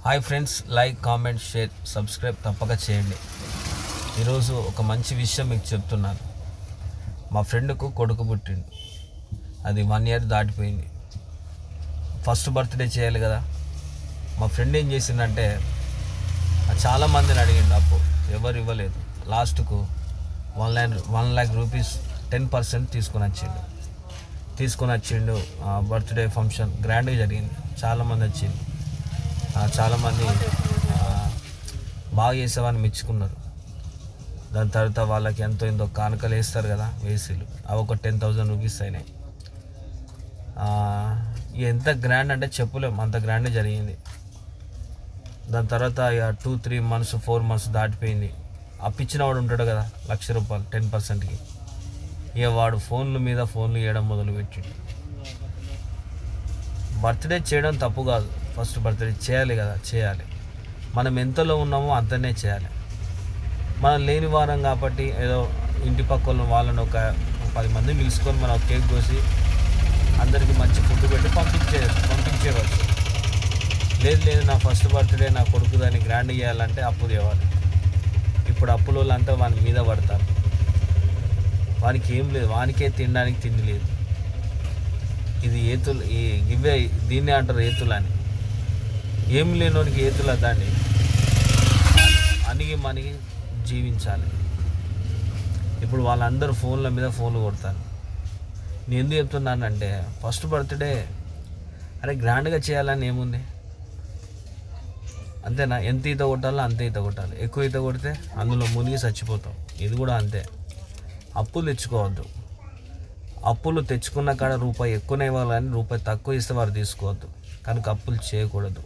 Hi friends, like, comment, share, subscribe తప్పక చేయండి. ఈరోజు ఒక మంచి విషయం మీకు చెప్తున్నాను. మా ఫ్రెండ్కు కొడుకు పుట్టిండు. అది 1 year దాటిపోయింది. ఫస్ట్ బర్త్డే చేయాలి కదా. మా ఫ్రెండ్ ఏం చేసిందంటే చాలామందిని అడిగిండు, అప్పు ఎవరు ఇవ్వలేదు. లాస్ట్కు 1 lakh రూపీస్ 10% తీసుకొని వచ్చిండు. బర్త్డే ఫంక్షన్ గ్రాండ్గా జరిగింది. చాలామంది వచ్చింది. చాలామంది బాగా చేసేవాడిని మెచ్చుకున్నారు. దాని తర్వాత వాళ్ళకి ఎంతో కానుకలు వేస్తారు కదా, వేసిలు అవి ఒక 10,000 రూపీస్ అయినాయి. ఎంత గ్రాండ్ అంటే చెప్పలేము, అంత గ్రాండ్గా జరిగింది. దాని తర్వాత ఇక 2-3 months 4 months దాటిపోయింది. అప్పించిన వాడు ఉంటాడు కదా, ₹1,00,000 10%కి. ఇక వాడు ఫోన్లు ఇవ్వడం మొదలుపెట్టిండు. బర్త్డే చేయడం తప్పు కాదు, ఫస్ట్ బర్త్డే చేయాలి కదా, చేయాలి. మనం ఎంతలో ఉన్నామో అంతనే చేయాలి. మనం లేని వారం కాబట్టి ఏదో ఇంటి పక్కన వాళ్ళని ఒక 10 మంది పిలుచుకొని మనం కేక్ కోసి అందరికీ మంచి ఫుడ్ పెట్టి పంపించేవచ్చు. లేదు నా ఫస్ట్ బర్త్డే నా కొడుకు దాన్ని గ్రాండ్ చేయాలంటే అప్పు తేవాలి. ఇప్పుడు అప్పుల వాళ్ళంతా వాని మీద పడతారు. వానికి ఏం లేదు, వానికే తినడానికి తిండి లేదు. ఇది ఏతులు, ఇవే దీన్నే అంటారు ఏతులు అని. ఏం లేనోనికి ఏతులు దాన్ని అణిగి జీవించాలి. ఇప్పుడు వాళ్ళందరూ ఫోన్లు కొడతారు. నేను ఎందుకు చెప్తున్నానంటే, ఫస్ట్ బర్త్డే గ్రాండ్గా చేయాలని ఏముంది, అంతేనా? ఎంత ఈత కొట్టాలో అంతే ఈత కొట్టాలి. ఎక్కువ ఈత కొడితే అందులో మునిగి చచ్చిపోతాం. ఇది కూడా అంతే. అప్పులు తెచ్చుకోవద్దు. అప్పులు తెచ్చుకున్న కాడ రూపాయి ఎక్కువనే ఇవ్వాలి, కానీ రూపాయి తక్కువ ఇస్తే వారు తీసుకోవద్దు. కనుక అప్పులు చేయకూడదు.